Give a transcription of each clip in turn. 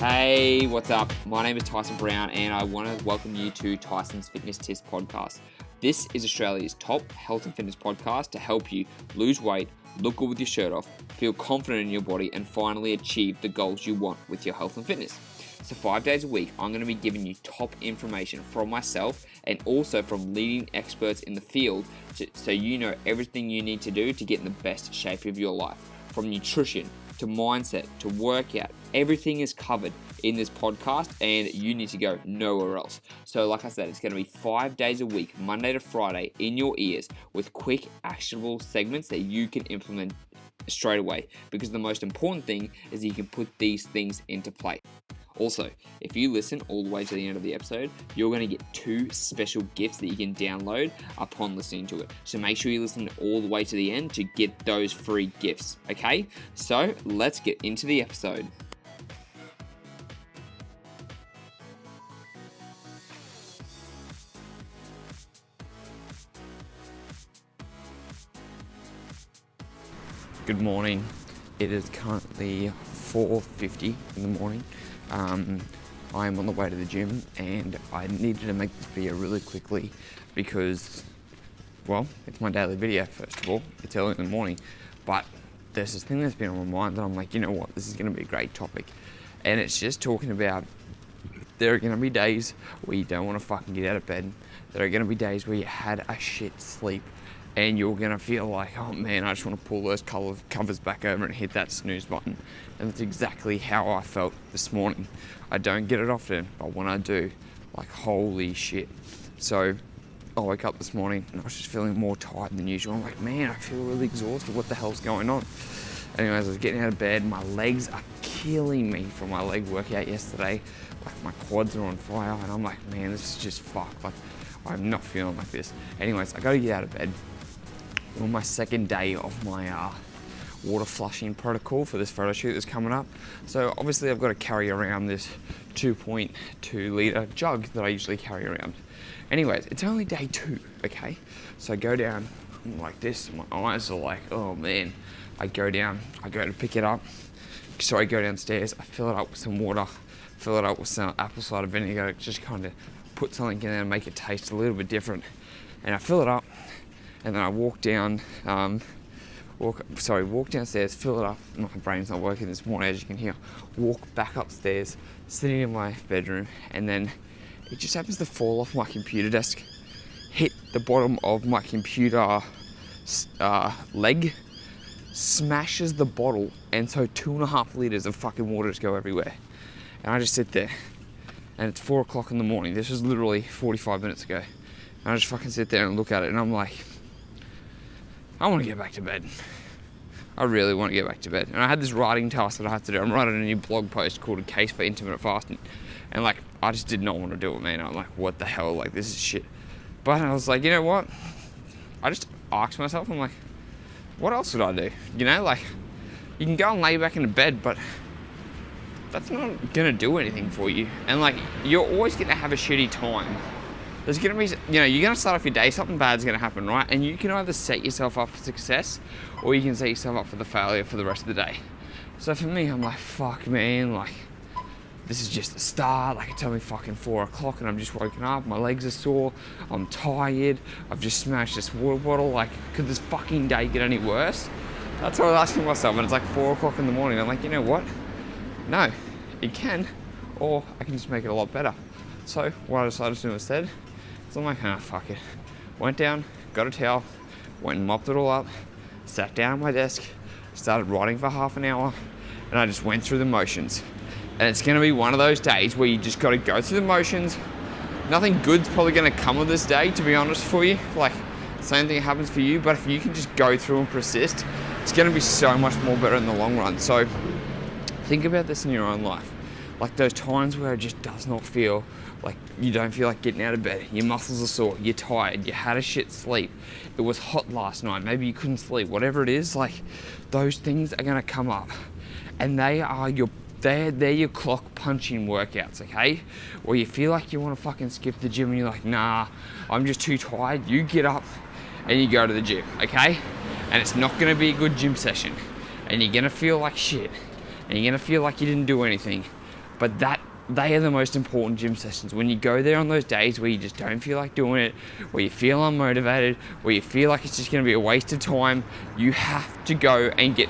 Hey, what's up? My name is Tyson Brown and I want to welcome you to Tyson's Fitness Tips podcast. This is Australia's top health and fitness podcast to help you lose weight, look good with your shirt off, feel confident in your body, and finally achieve the goals you want with your health and fitness. So 5 days a week, I'm going to be giving you top information from myself and also from leading experts in the field so you know everything you need to do to get in the best shape of your life. From nutrition to mindset to workout, everything is covered in this podcast and you need to go nowhere else. So like I said, it's going to be 5 days a week, Monday to Friday, in your ears with quick, actionable segments that you can implement straight away, because the most important thing is that you can put these things into play. Also, if you listen all the way to the end of the episode, you're going to get 2 special gifts that you can download upon listening to it. So make sure you listen all the way to the end to get those free gifts, okay? So let's get into the episode. Good morning. It is currently 4:50 in the morning. I am on the way to the gym and I needed to make this video really quickly because, well, it's my daily video first of all. It's early in the morning, but there's this thing that's been on my mind that I'm like, you know what, this is going to be a great topic. And it's just talking about there are going to be days where you don't want to fucking get out of bed. There are going to be days where you had a shit sleep and you're going to feel like, oh man, I just want to pull those covers back over and hit that snooze button. And that's exactly how I felt this morning. I don't get it often, but when I do, like, holy shit. So I woke up this morning and I was just feeling more tired than usual. I'm like, man, I feel really exhausted. What the hell's going on? Anyways, I was getting out of bed. My legs are killing me from my leg workout yesterday. Like, my quads are on fire and I'm like, man, this is just fucked. Like, I'm not feeling like this. Anyways, I gotta get out of bed. On my second day of my water flushing protocol for this photo shoot that's coming up. So obviously I've got to carry around this 2.2 litre jug that I usually carry around. Anyways, it's only day 2, okay? So I go down like this, my eyes are like, oh man. I go down, I go to pick it up. So I go downstairs, I fill it up with some water, fill it up with some apple cider vinegar, just kind of put something in there and make it taste a little bit different. And I fill it up. And then I walk downstairs, fill it up. My brain's not working this morning, as you can hear. Walk back upstairs, sitting in my bedroom, and then it just happens to fall off my computer desk, hit the bottom of my computer leg, smashes the bottle, and so 2.5 litres of fucking water just go everywhere. And I just sit there, and it's 4 o'clock in the morning. This was literally 45 minutes ago. And I just fucking sit there and look at it, and I'm like, I want to get back to bed. I really want to get back to bed. And I had this writing task that I had to do. I'm writing a new blog post called A Case for Intermittent Fasting. And like, I just did not want to do it, man. I'm like, what the hell? Like, this is shit. But I was like, you know what? I just asked myself, I'm like, what else would I do? You know, like, you can go and lay back in the bed, but that's not going to do anything for you. And like, you're always going to have a shitty time. There's going to be, you're going to start off your day, something bad's going to happen, right? And you can either set yourself up for success or you can set yourself up for the failure for the rest of the day. So for me, I'm like, fuck, man, like, this is just the start. Like, it's only fucking 4 o'clock and I'm just woken up. My legs are sore. I'm tired. I've just smashed this water bottle. Like, could this fucking day get any worse? That's what I was asking myself. And it's like 4 o'clock in the morning. I'm like, you know what? No, it can, or I can just make it a lot better. So what I decided to do instead, so I'm like, fuck it. Went down, got a towel, went and mopped it all up, sat down at my desk, started writing for half an hour, and I just went through the motions. And it's going to be one of those days where you just got to go through the motions. Nothing good's probably going to come of this day, to be honest for you. Like, same thing happens for you, but if you can just go through and persist, it's going to be so much more better in the long run. So think about this in your own life. Like those times where it just does not feel like, you don't feel like getting out of bed, your muscles are sore, you're tired, you had a shit sleep, it was hot last night, maybe you couldn't sleep, whatever it is, like, those things are gonna come up. And they're your clock punching workouts, okay? Where you feel like you wanna fucking skip the gym and you're like, nah, I'm just too tired. You get up and you go to the gym, okay? And it's not gonna be a good gym session. And you're gonna feel like shit. And you're gonna feel like you didn't do anything. but they are the most important gym sessions. When you go there on those days where you just don't feel like doing it, where you feel unmotivated, where you feel like it's just going to be a waste of time, you have to go and get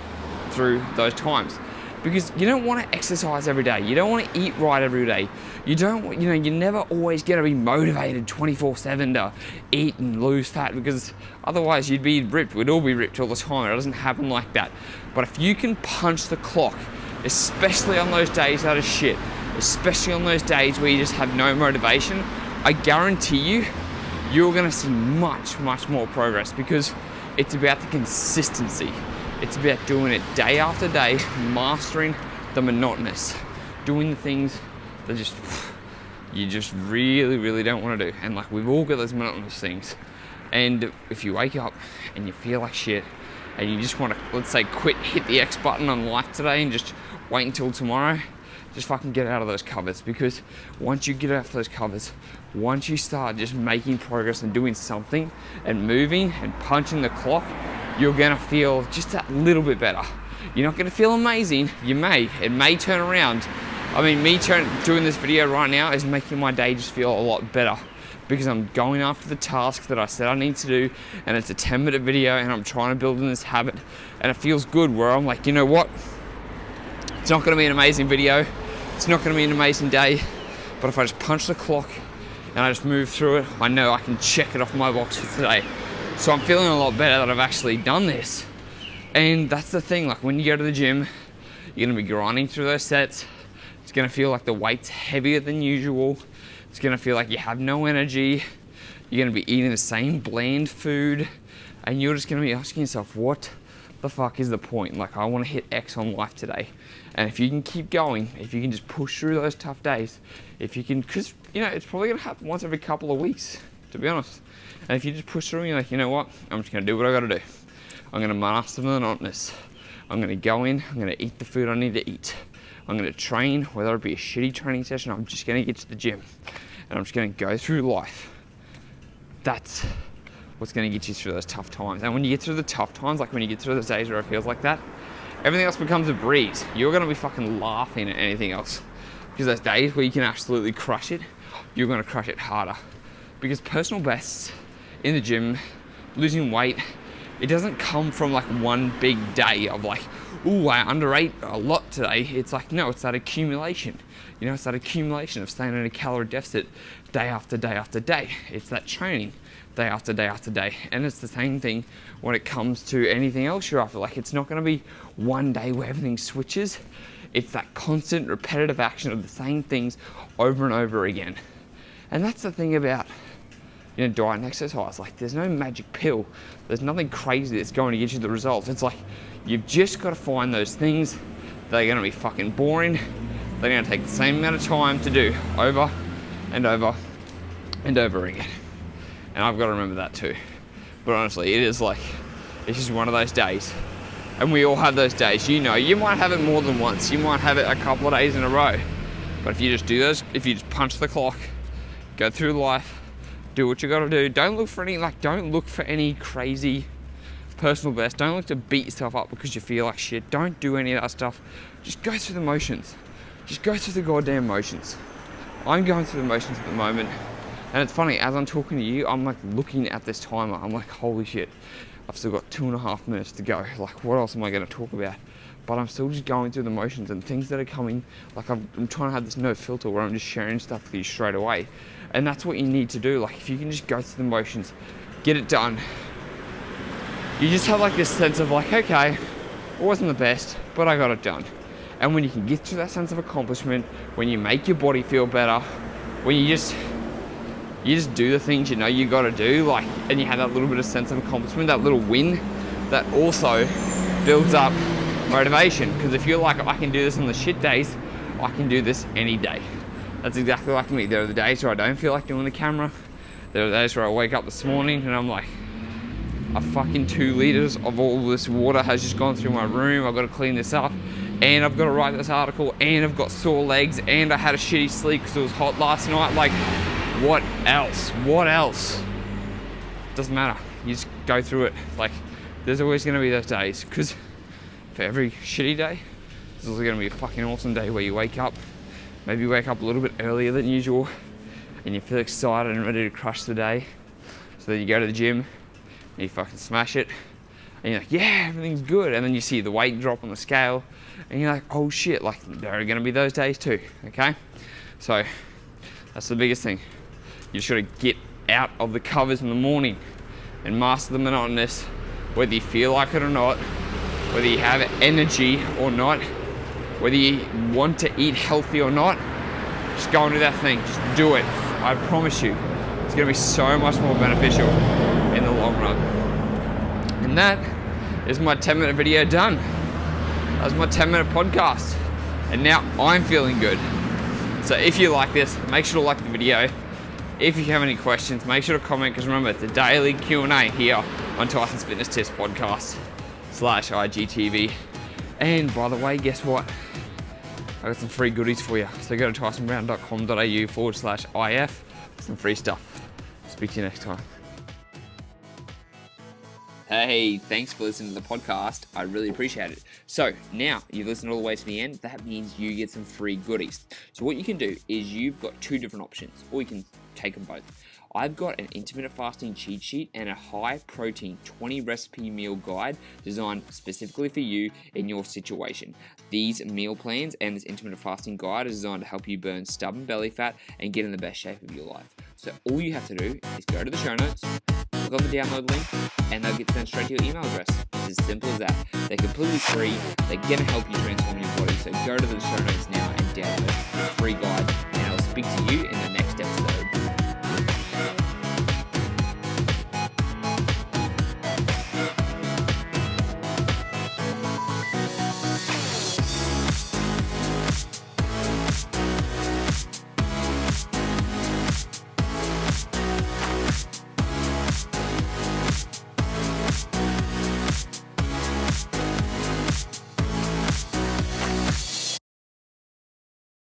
through those times. Because you don't want to exercise every day. You don't want to eat right every day. You're never always going to be motivated 24/7 to eat and lose fat, because otherwise you'd be ripped. We'd all be ripped all the time. It doesn't happen like that. But if you can punch the clock, especially on those days that are shit, especially on those days where you just have no motivation, I guarantee you, you're going to see much, much more progress, because it's about the consistency. It's about doing it day after day, mastering the monotonous, doing the things that you just really, really don't want to do. And like, we've all got those monotonous things. And if you wake up and you feel like shit and you just want to, let's say, hit the X button on life today and just wait until tomorrow, just fucking get out of those covers. Because once you get out of those covers, once you start just making progress and doing something and moving and punching the clock, you're gonna feel just that little bit better. You're not gonna feel amazing. It may turn around. I mean, doing this video right now is making my day just feel a lot better, because I'm going after the task that I said I need to do, and it's a 10-minute video, and I'm trying to build in this habit, and it feels good where I'm like, you know what? It's not gonna be an amazing video. It's not gonna be an amazing day, but if I just punch the clock and I just move through it, I know I can check it off my box for today. So I'm feeling a lot better that I've actually done this. And that's the thing, like when you go to the gym, you're gonna be grinding through those sets. It's gonna feel like the weight's heavier than usual. It's gonna feel like you have no energy. You're gonna be eating the same bland food. And you're just gonna be asking yourself, what the fuck is the point? Like, I wanna hit X on life today. And if you can keep going, if you can just push through those tough days, if you can, because it's probably gonna happen once every couple of weeks, to be honest. And if you just push through and you're like, you know what, I'm just gonna do what I gotta do. I'm gonna master the monotonous. I'm gonna go in, I'm gonna eat the food I need to eat. I'm gonna train, whether it be a shitty training session, I'm just gonna get to the gym. And I'm just gonna go through life. That's what's gonna get you through those tough times. And when you get through the tough times, like when you get through those days where it feels like that, everything else becomes a breeze. You're gonna be fucking laughing at anything else. Because those days where you can absolutely crush it, you're gonna crush it harder. Because personal bests in the gym, losing weight, it doesn't come from like one big day of like, ooh, I underate a lot today. It's like, no, it's that accumulation. It's that accumulation of staying in a calorie deficit day after day after day. It's that training day after day after day. And it's the same thing when it comes to anything else you're after. Like, it's not gonna be one day where everything switches. It's that constant repetitive action of the same things over and over again. And that's the thing about diet and exercise. Like, there's no magic pill. There's nothing crazy that's going to get you the results. It's like, you've just got to find those things that are going to be fucking boring. They're going to take the same amount of time to do over and over and over again. And I've got to remember that too. But honestly, it's just one of those days. And we all have those days. You might have it more than once. You might have it a couple of days in a row. But if you just do those, if you just punch the clock, go through life, do what you gotta do. Don't look for any crazy personal best. Don't look to beat yourself up because you feel like shit. Don't do any of that stuff. Just go through the motions. Just go through the goddamn motions. I'm going through the motions at the moment. And it's funny, as I'm talking to you, I'm like looking at this timer. I'm like, holy shit, I've still got 2.5 minutes to go. Like, what else am I gonna talk about? But I'm still just going through the motions and things that are coming. Like, I'm trying to have this no filter where I'm just sharing stuff with you straight away. And that's what you need to do. Like, if you can just go through the motions, get it done, you just have like this sense of like, okay, it wasn't the best, but I got it done. And when you can get to that sense of accomplishment, when you make your body feel better, when you just do the things you got to do, like, and you have that little bit of sense of accomplishment, that little win, that also builds up motivation. Because if you're like, I can do this on the shit days, I can do this any day. That's exactly like me. There are the days where I don't feel like doing the camera. There are days where I wake up this morning and I'm like, a fucking 2 liters of all this water has just gone through my room. I've got to clean this up, and I've got to write this article, and I've got sore legs, and I had a shitty sleep because it was hot last night. Like, what else? What else? Doesn't matter. You just go through it. Like, there's always going to be those days, because for every shitty day, there's also going to be a fucking awesome day where you wake up Maybe you wake up a little bit earlier than usual and you feel excited and ready to crush the day. So then you go to the gym and you fucking smash it. And you're like, yeah, everything's good. And then you see the weight drop on the scale and you're like, oh shit, like there are gonna be those days too, okay? So that's the biggest thing. You just gotta get out of the covers in the morning and master the monotonous, whether you feel like it or not, whether you have energy or not, whether you want to eat healthy or not. Just go and do that thing, just do it. I promise you, it's gonna be so much more beneficial in the long run. And that is my 10-minute video done. That was my 10-minute podcast. And now I'm feeling good. So if you like this, make sure to like the video. If you have any questions, make sure to comment, because remember, it's a daily Q&A here on Tyson's Fitness Tips Podcast /IGTV. And by the way, guess what? I got some free goodies for you. So go to tysonbrown.com.au/IF for some free stuff. Speak to you next time. Hey, thanks for listening to the podcast. I really appreciate it. So now you've listened all the way to the end. That means you get some free goodies. So what you can do is you've got two different options, or you can take them both. I've got an intermittent fasting cheat sheet and a high protein 20 recipe meal guide designed specifically for you in your situation. These meal plans and this intermittent fasting guide is designed to help you burn stubborn belly fat and get in the best shape of your life. So all you have to do is go to the show notes, click on the download link, and they'll get sent straight to your email address. It's as simple as that. They're completely free. They're going to help you transform your body. So go to the show notes now and download the free guide, and I'll speak to you in the next